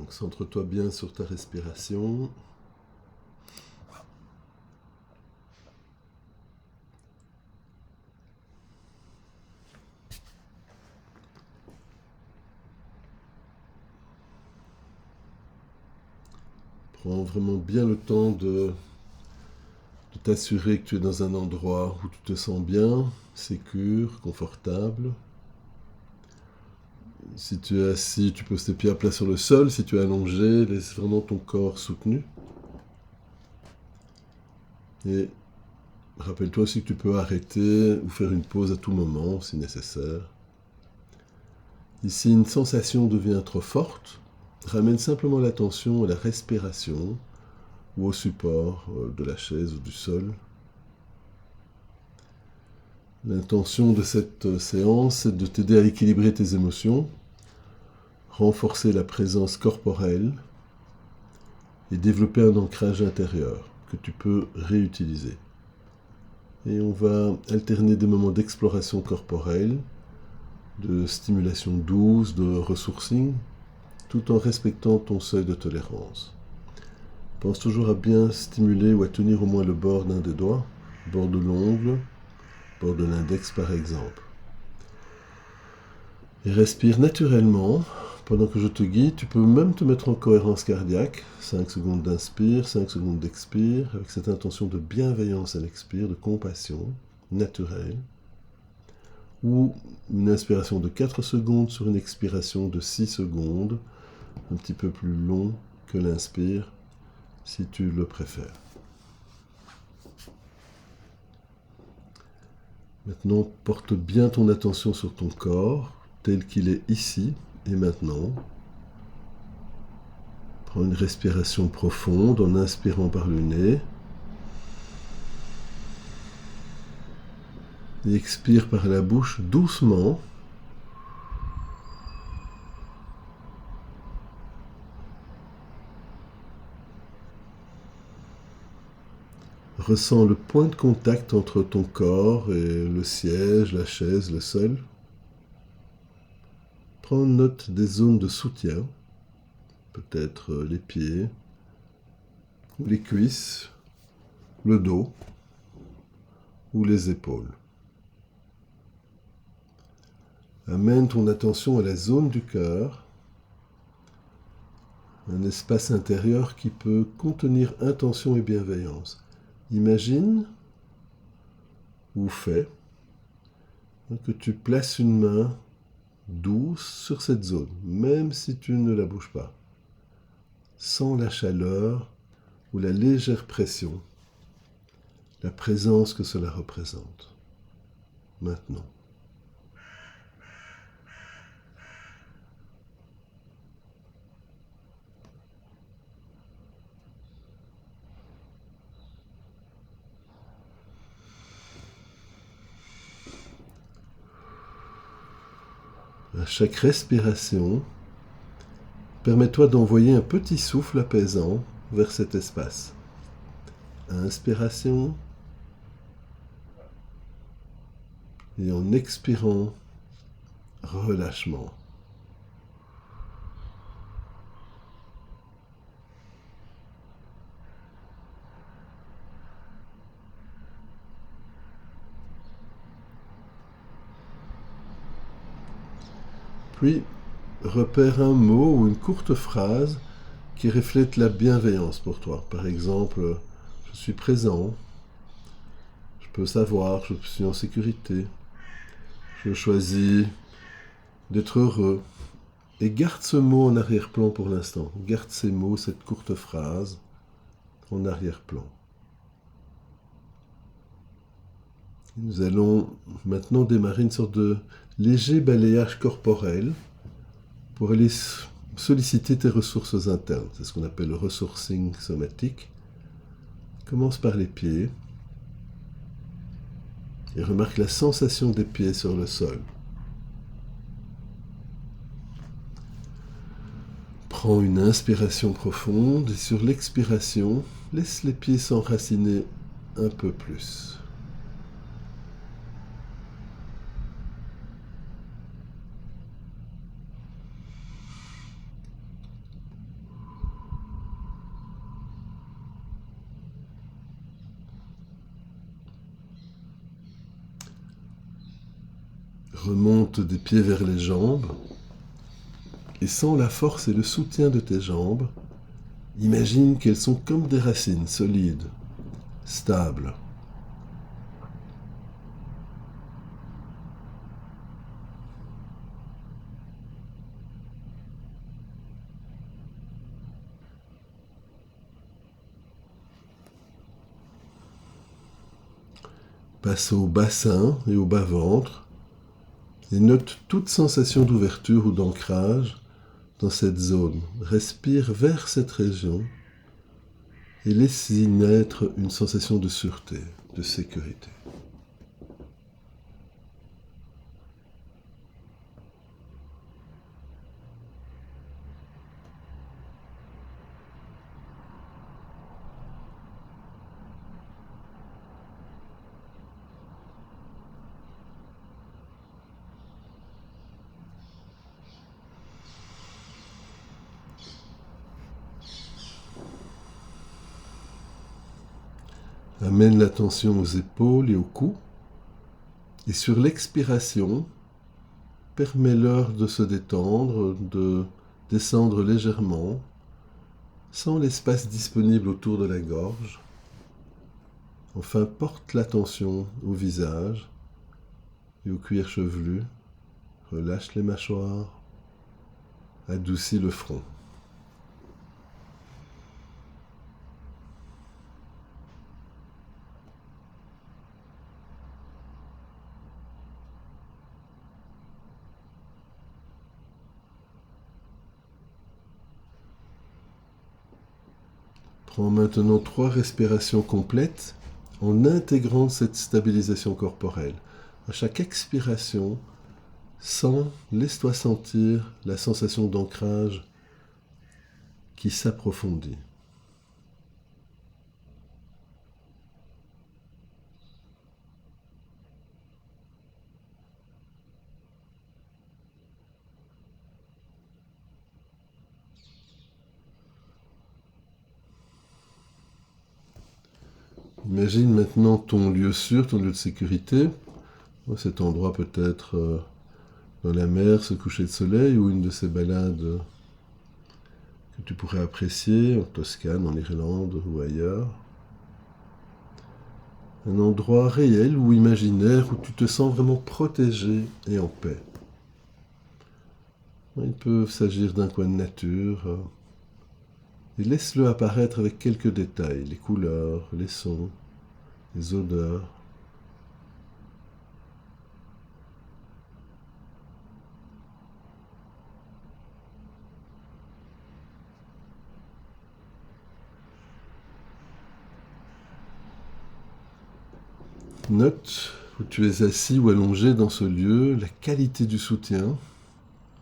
Donc centre-toi bien sur ta respiration. Prends vraiment bien le temps de t'assurer que tu es dans un endroit où tu te sens bien, sécure, confortable. Si tu es assis, tu poses tes pieds à plat sur le sol. Si tu es allongé, laisse vraiment ton corps soutenu. Et rappelle-toi aussi que tu peux arrêter ou faire une pause à tout moment si nécessaire. Et si une sensation devient trop forte, ramène simplement l'attention à la respiration ou au support de la chaise ou du sol. L'intention de cette séance est de t'aider à équilibrer tes émotions, renforcer la présence corporelle et développer un ancrage intérieur que tu peux réutiliser. Et on va alterner des moments d'exploration corporelle, de stimulation douce, de ressourcing, tout en respectant ton seuil de tolérance. Pense toujours à bien stimuler ou à tenir au moins le bord d'un des doigts, bord de l'ongle, bord de l'index par exemple. Et respire naturellement. Pendant que je te guide, tu peux même te mettre en cohérence cardiaque. 5 secondes d'inspire, 5 secondes d'expire, avec cette intention de bienveillance à l'expire, de compassion naturelle. Ou une inspiration de 4 secondes sur une expiration de 6 secondes, un petit peu plus long que l'inspire, si tu le préfères. Maintenant, porte bien ton attention sur ton corps, tel qu'il est ici et maintenant. Prends une respiration profonde en inspirant par le nez. Et expire par la bouche doucement. Ressens le point de contact entre ton corps et le siège, la chaise, le sol. Prends note des zones de soutien, peut-être les pieds, les cuisses, le dos ou les épaules. Amène ton attention à la zone du cœur, un espace intérieur qui peut contenir intention et bienveillance. Imagine ou fais que tu places une main douce sur cette zone, même si tu ne la bouges pas. Sens la chaleur ou la légère pression, la présence que cela représente. Maintenant. À chaque respiration, permets-toi d'envoyer un petit souffle apaisant vers cet espace. Inspiration. Et en expirant, relâchement. Puis, repère un mot ou une courte phrase qui reflète la bienveillance pour toi. Par exemple, je suis présent, je peux savoir, je suis en sécurité, je choisis d'être heureux. Et garde ce mot en arrière-plan pour l'instant. Garde ces mots, cette courte phrase en arrière-plan. Nous allons maintenant démarrer une sorte de léger balayage corporel pour aller solliciter tes ressources internes. C'est ce qu'on appelle le ressourcing somatique. Commence par les pieds et remarque la sensation des pieds sur le sol. Prends une inspiration profonde et sur l'expiration, laisse les pieds s'enraciner un peu plus. Remonte des pieds vers les jambes et sens la force et le soutien de tes jambes. Imagine qu'elles sont comme des racines solides, stables. Passe au bassin et au bas-ventre et note toute sensation d'ouverture ou d'ancrage dans cette zone. Respire vers cette région et laisse-y naître une sensation de sûreté, de sécurité. Amène l'attention aux épaules et au cou. Et sur l'expiration, permets-leur de se détendre, de descendre légèrement, sans l'espace disponible autour de la gorge. Enfin, porte l'attention au visage et au cuir chevelu. Relâche les mâchoires. Adoucis le front. Prends maintenant 3 respirations complètes en intégrant cette stabilisation corporelle. À chaque expiration, laisse-toi sentir la sensation d'ancrage qui s'approfondit. Imagine maintenant ton lieu sûr, ton lieu de sécurité. Cet endroit peut être dans la mer, ce coucher de soleil, ou une de ces balades que tu pourrais apprécier en Toscane, en Irlande ou ailleurs. Un endroit réel ou imaginaire où tu te sens vraiment protégé et en paix. Il peut s'agir d'un coin de nature. Et laisse-le apparaître avec quelques détails, les couleurs, les sons, les odeurs. Note où tu es assis ou allongé dans ce lieu, la qualité du soutien,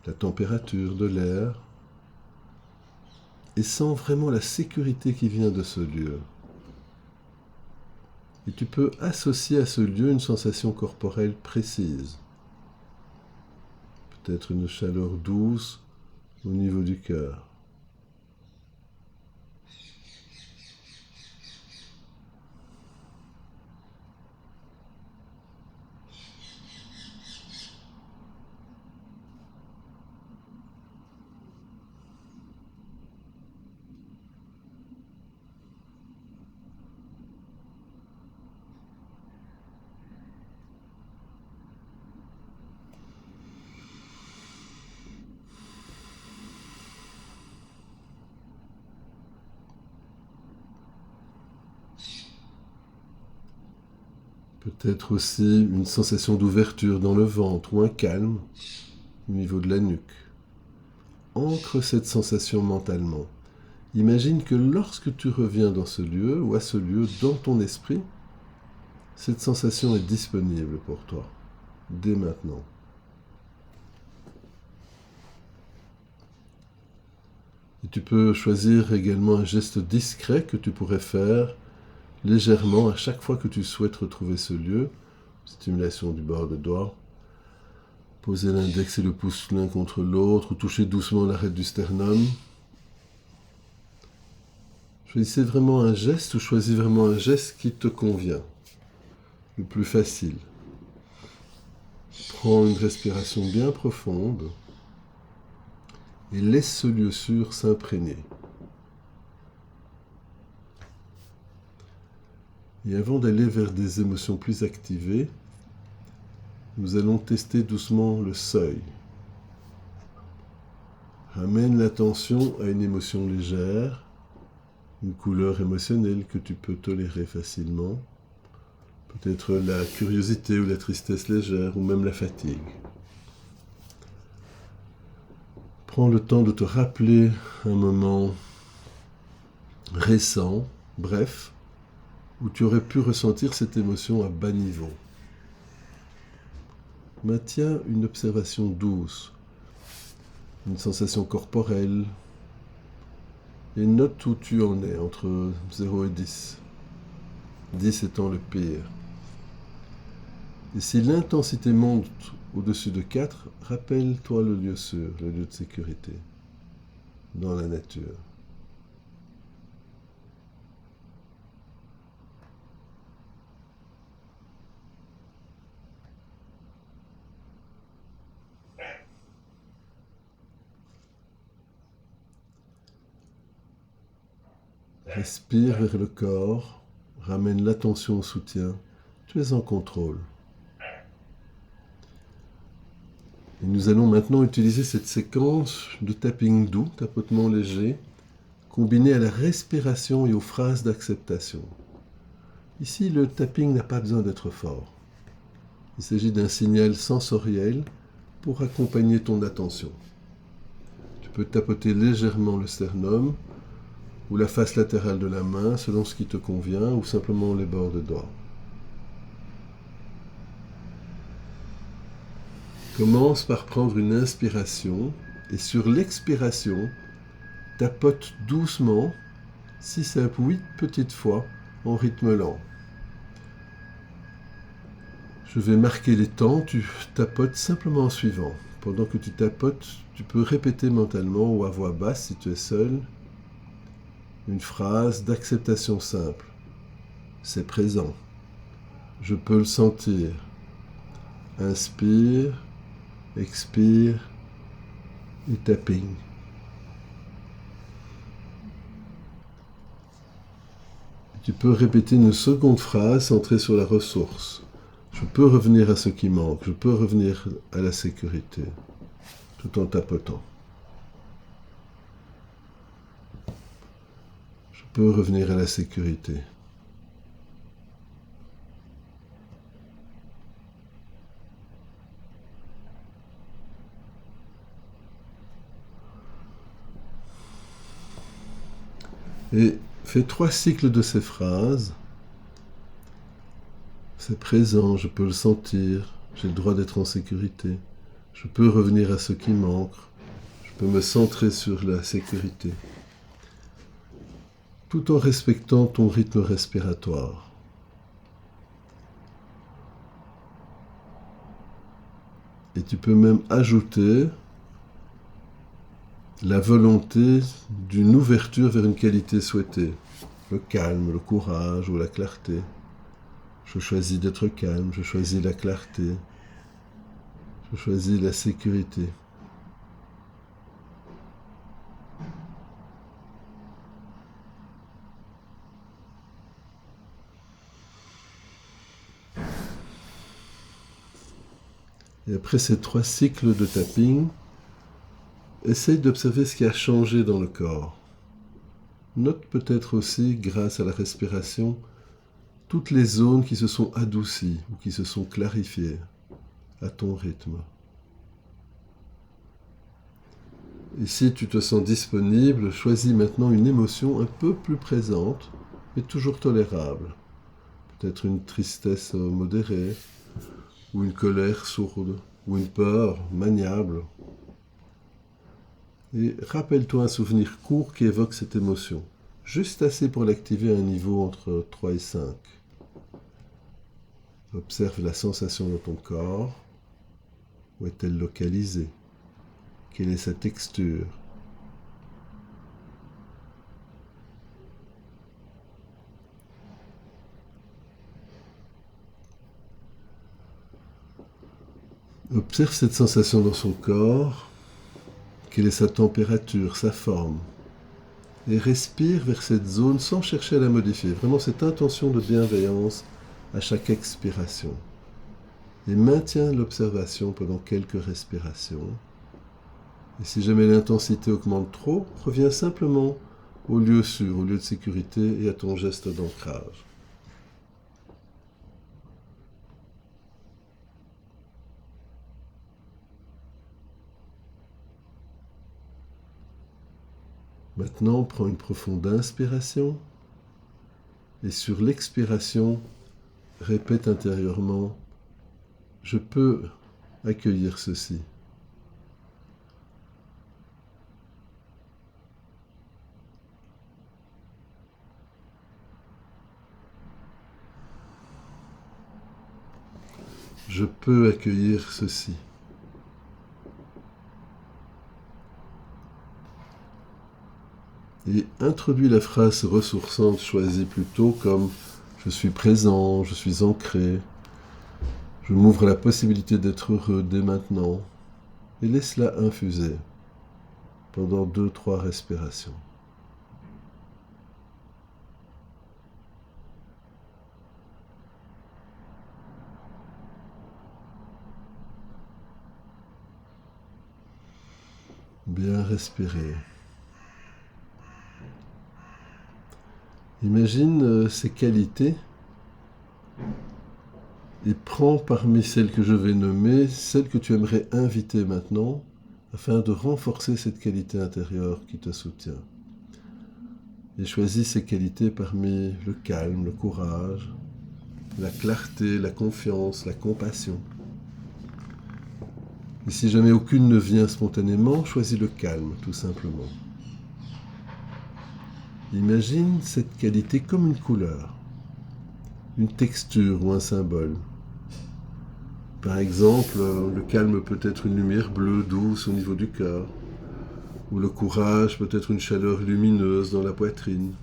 la température de l'air, et sens vraiment la sécurité qui vient de ce lieu. Et tu peux associer à ce lieu une sensation corporelle précise. Peut-être une chaleur douce au niveau du cœur. Peut-être aussi une sensation d'ouverture dans le ventre ou un calme au niveau de la nuque. Ancre cette sensation mentalement. Imagine que lorsque tu reviens dans ce lieu ou à ce lieu dans ton esprit, cette sensation est disponible pour toi, dès maintenant. Et tu peux choisir également un geste discret que tu pourrais faire légèrement à chaque fois que tu souhaites retrouver ce lieu. Stimulation du bord de doigt. Poser l'index et le pouce l'un contre l'autre ou toucher doucement l'arête du sternum. Choisissez vraiment un geste ou choisis vraiment un geste qui te convient, le plus facile. Prends une respiration bien profonde et laisse ce lieu sûr s'imprégner. Et avant d'aller vers des émotions plus activées, nous allons tester doucement le seuil. Ramène l'attention à une émotion légère, une couleur émotionnelle que tu peux tolérer facilement, peut-être la curiosité ou la tristesse légère ou même la fatigue. Prends le temps de te rappeler un moment récent, bref, où tu aurais pu ressentir cette émotion à bas niveau. Maintiens une observation douce, une sensation corporelle, et note où tu en es entre 0 et 10. 10 étant le pire. Et si l'intensité monte au-dessus de 4, rappelle-toi le lieu sûr, le lieu de sécurité, dans la nature. Respire vers le corps, ramène l'attention au soutien, tu es en contrôle. Et nous allons maintenant utiliser cette séquence de tapping doux, tapotement léger, combiné à la respiration et aux phrases d'acceptation. Ici, le tapping n'a pas besoin d'être fort. Il s'agit d'un signal sensoriel pour accompagner ton attention. Tu peux tapoter légèrement le sternum ou la face latérale de la main selon ce qui te convient ou simplement les bords de doigts. Commence par prendre une inspiration et sur l'expiration, tapote doucement 6 à 8 petites fois en rythme lent. Je vais marquer les temps, tu tapotes simplement en suivant. Pendant que tu tapotes, tu peux répéter mentalement ou à voix basse si tu es seul une phrase d'acceptation simple. C'est présent. Je peux le sentir. Inspire, expire et tapping. Tu peux répéter une seconde phrase centrée sur la ressource. Je peux revenir à ce qui manque, je peux revenir à la sécurité, tout en tapotant. Je peux revenir à la sécurité. Et fais 3 cycles de ces phrases. C'est présent, je peux le sentir, j'ai le droit d'être en sécurité. Je peux revenir à ce qui manque, je peux me centrer sur la sécurité. Tout en respectant ton rythme respiratoire. Et tu peux même ajouter la volonté d'une ouverture vers une qualité souhaitée. Le calme, le courage ou la clarté. Je choisis d'être calme, je choisis la clarté, je choisis la sécurité. Et après ces 3 cycles de tapping, essaye d'observer ce qui a changé dans le corps. Note peut-être aussi, grâce à la respiration, toutes les zones qui se sont adoucies ou qui se sont clarifiées à ton rythme. Et si tu te sens disponible, choisis maintenant une émotion un peu plus présente, mais toujours tolérable. Peut-être une tristesse modérée, ou une colère sourde, ou une peur maniable. Et rappelle-toi un souvenir court qui évoque cette émotion, juste assez pour l'activer à un niveau entre 3 et 5. Observe la sensation dans ton corps. Où est-elle localisée? Quelle est sa texture? Observe cette sensation dans son corps, quelle est sa température, sa forme, et respire vers cette zone sans chercher à la modifier. Vraiment cette intention de bienveillance à chaque expiration. Et maintiens l'observation pendant quelques respirations. Et si jamais l'intensité augmente trop, reviens simplement au lieu sûr, au lieu de sécurité et à ton geste d'ancrage. Maintenant, prends une profonde inspiration et sur l'expiration, répète intérieurement « Je peux accueillir ceci ». Je peux accueillir ceci. Et introduis la phrase ressourçante choisie plutôt comme « Je suis présent, je suis ancré, je m'ouvre à la possibilité d'être heureux dès maintenant » et laisse-la infuser pendant 2-3 respirations. Bien respirer. Imagine ces qualités et prends parmi celles que je vais nommer, celles que tu aimerais inviter maintenant afin de renforcer cette qualité intérieure qui te soutient. Et choisis ces qualités parmi le calme, le courage, la clarté, la confiance, la compassion. Et si jamais aucune ne vient spontanément, choisis le calme, tout simplement. Imagine cette qualité comme une couleur, une texture ou un symbole. Par exemple, le calme peut être une lumière bleue douce au niveau du cœur, ou le courage peut être une chaleur lumineuse dans la poitrine,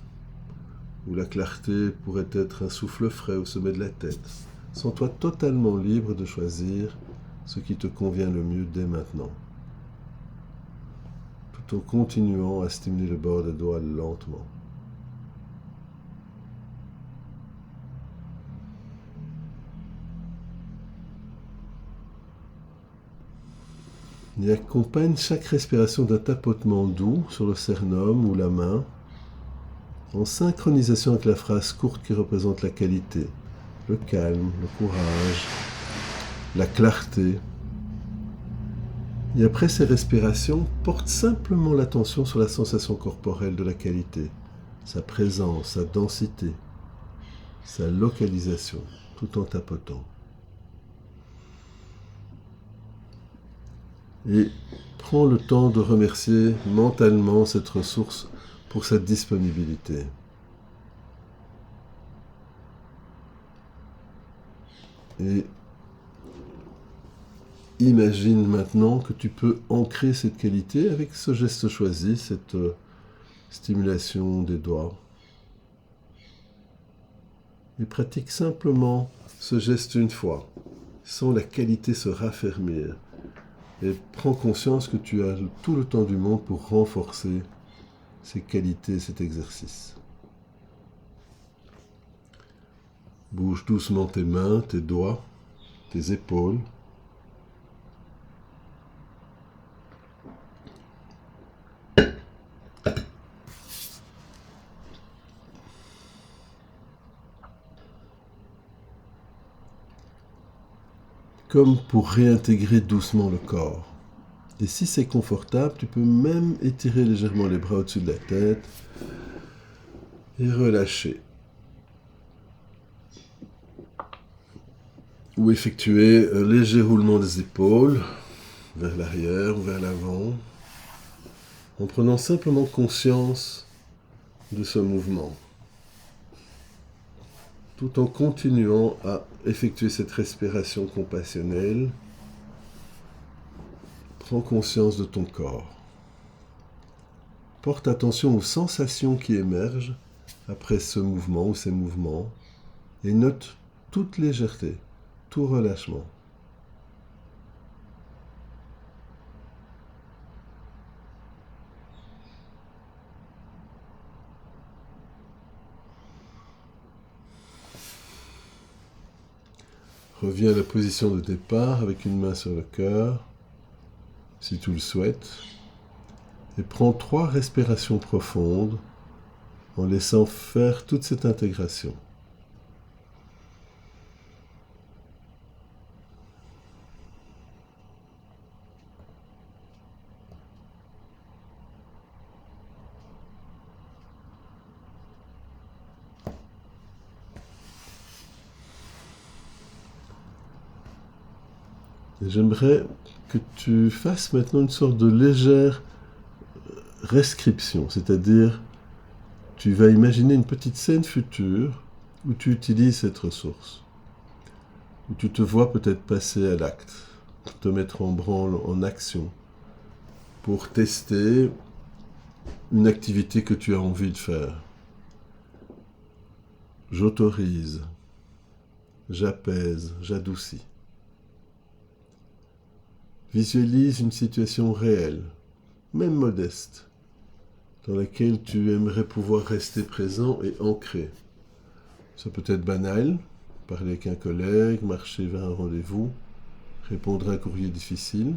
ou la clarté pourrait être un souffle frais au sommet de la tête. Sens-toi totalement libre de choisir ce qui te convient le mieux dès maintenant, tout en continuant à stimuler le bord des doigts lentement. Et accompagne chaque respiration d'un tapotement doux sur le sternum ou la main, en synchronisation avec la phrase courte qui représente la qualité, le calme, le courage, la clarté. Et après ces respirations, porte simplement l'attention sur la sensation corporelle de la qualité, sa présence, sa densité, sa localisation, tout en tapotant. Et prends le temps de remercier mentalement cette ressource pour sa disponibilité. Et imagine maintenant que tu peux ancrer cette qualité avec ce geste choisi, cette stimulation des doigts. Et pratique simplement ce geste une fois, sans la qualité se raffermir. Et prends conscience que tu as tout le temps du monde pour renforcer ces qualités, cet exercice. Bouge doucement tes mains, tes doigts, tes épaules. Comme pour réintégrer doucement le corps. Et si c'est confortable, tu peux même étirer légèrement les bras au-dessus de la tête et relâcher. Ou effectuer un léger roulement des épaules vers l'arrière ou vers l'avant, en prenant simplement conscience de ce mouvement, tout en continuant à effectuer cette respiration compassionnelle. Prends conscience de ton corps. Porte attention aux sensations qui émergent après ce mouvement ou ces mouvements et note toute légèreté, tout relâchement. Reviens à la position de départ avec une main sur le cœur, si tu le souhaites, et prends 3 respirations profondes en laissant faire toute cette intégration. Et j'aimerais que tu fasses maintenant une sorte de légère rescription, c'est-à-dire tu vas imaginer une petite scène future où tu utilises cette ressource, où tu te vois peut-être passer à l'acte, te mettre en branle, en action, pour tester une activité que tu as envie de faire. J'autorise, j'apaise, j'adoucis. Visualise une situation réelle, même modeste, dans laquelle tu aimerais pouvoir rester présent et ancré. Ça peut être banal, parler avec un collègue, marcher vers un rendez-vous, répondre à un courrier difficile.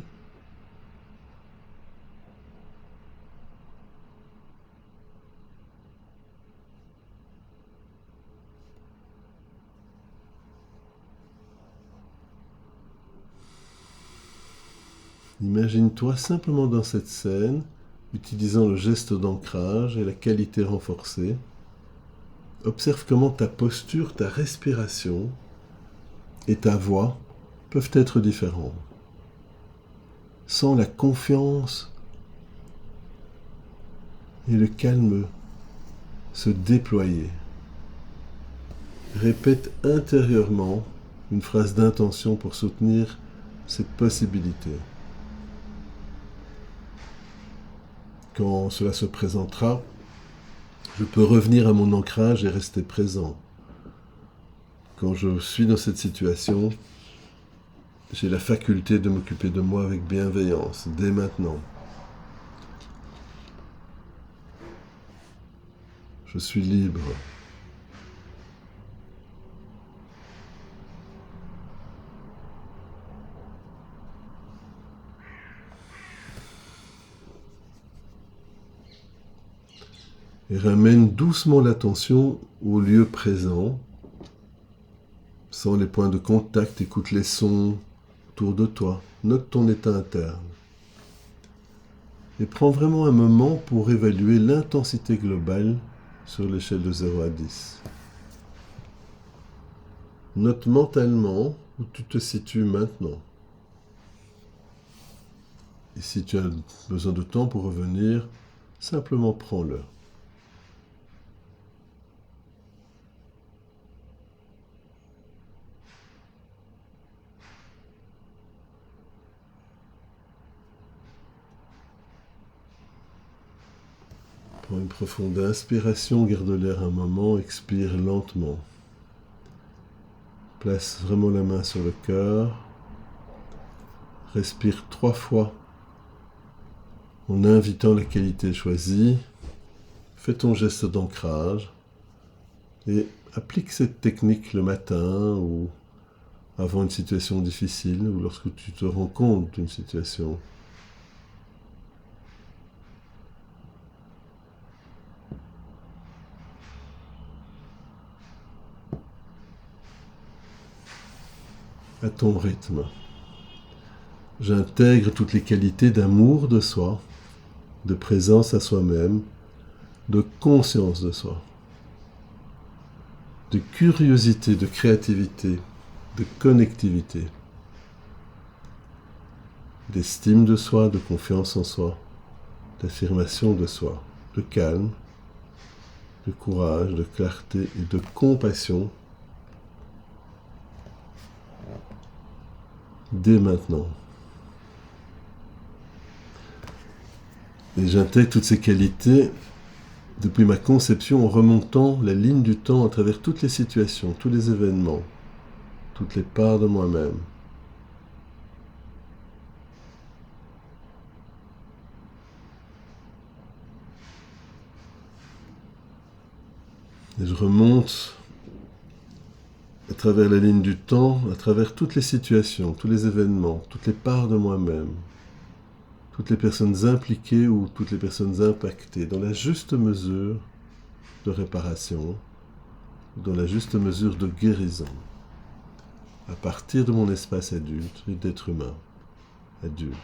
Imagine-toi simplement dans cette scène, utilisant le geste d'ancrage et la qualité renforcée. Observe comment ta posture, ta respiration et ta voix peuvent être différents. Sens la confiance et le calme se déployer. Répète intérieurement une phrase d'intention pour soutenir cette possibilité. Quand cela se présentera, je peux revenir à mon ancrage et rester présent. Quand je suis dans cette situation, j'ai la faculté de m'occuper de moi avec bienveillance, dès maintenant. Je suis libre. Et ramène doucement l'attention au lieu présent. Sens les points de contact, écoute les sons autour de toi. Note ton état interne. Et prends vraiment un moment pour évaluer l'intensité globale sur l'échelle de 0 à 10. Note mentalement où tu te situes maintenant. Et si tu as besoin de temps pour revenir, simplement prends-le. Prends une profonde inspiration, garde l'air un moment, expire lentement. Place vraiment la main sur le cœur. Respire 3 fois en invitant la qualité choisie. Fais ton geste d'ancrage et applique cette technique le matin ou avant une situation difficile ou lorsque tu te rends compte d'une situation. À ton rythme. J'intègre toutes les qualités d'amour de soi, de présence à soi-même, de conscience de soi, de curiosité, de créativité, de connectivité, d'estime de soi, de confiance en soi, d'affirmation de soi, de calme, de courage, de clarté et de compassion dès maintenant. Et j'intègre toutes ces qualités depuis ma conception en remontant la ligne du temps à travers toutes les situations, tous les événements, toutes les parts de moi-même. Et je remonte à travers la ligne du temps, à travers toutes les situations, tous les événements, toutes les parts de moi-même, toutes les personnes impliquées ou toutes les personnes impactées, dans la juste mesure de réparation, dans la juste mesure de guérison, à partir de mon espace adulte et d'être humain adulte.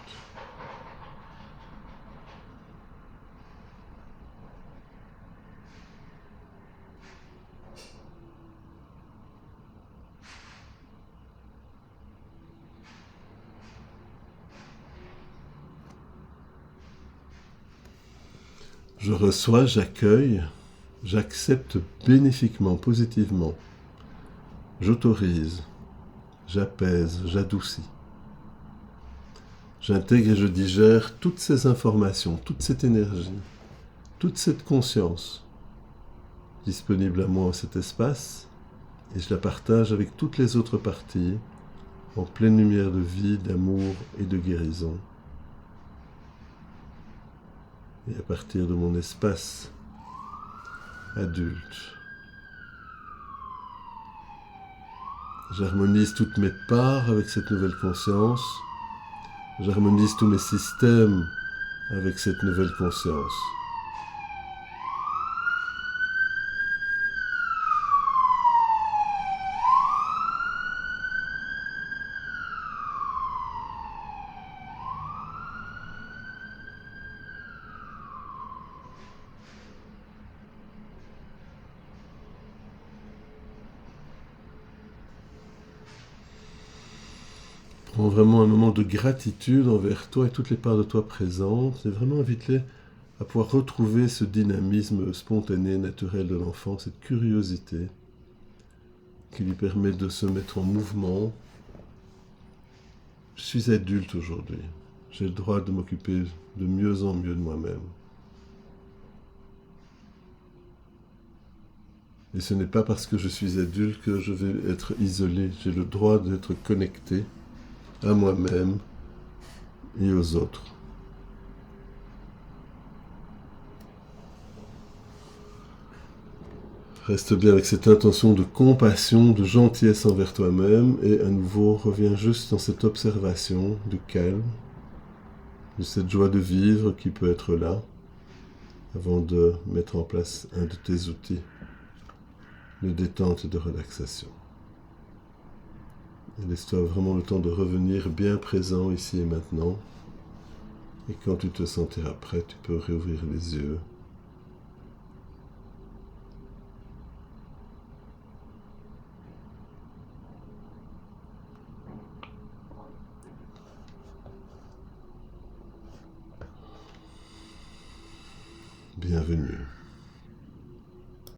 Je reçois, j'accueille, j'accepte bénéfiquement, positivement. J'autorise, j'apaise, j'adoucis. J'intègre et je digère toutes ces informations, toute cette énergie, toute cette conscience disponible à moi en cet espace, et je la partage avec toutes les autres parties en pleine lumière de vie, d'amour et de guérison. Et à partir de mon espace adulte, j'harmonise toutes mes parts avec cette nouvelle conscience, j'harmonise tous mes systèmes avec cette nouvelle conscience. Prends vraiment un moment de gratitude envers toi et toutes les parts de toi présentes, et vraiment invite-les à pouvoir retrouver ce dynamisme spontané, naturel de l'enfant, cette curiosité qui lui permet de se mettre en mouvement. Je suis adulte aujourd'hui, j'ai le droit de m'occuper de mieux en mieux de moi-même. Et ce n'est pas parce que je suis adulte que je vais être isolé, j'ai le droit d'être connecté à moi-même et aux autres. Reste bien avec cette intention de compassion, de gentillesse envers toi-même et à nouveau reviens juste dans cette observation de calme, de cette joie de vivre qui peut être là avant de mettre en place un de tes outils de détente et de relaxation. Et laisse-toi vraiment le temps de revenir bien présent ici et maintenant. Et quand tu te sentiras prêt, tu peux réouvrir les yeux. Bienvenue.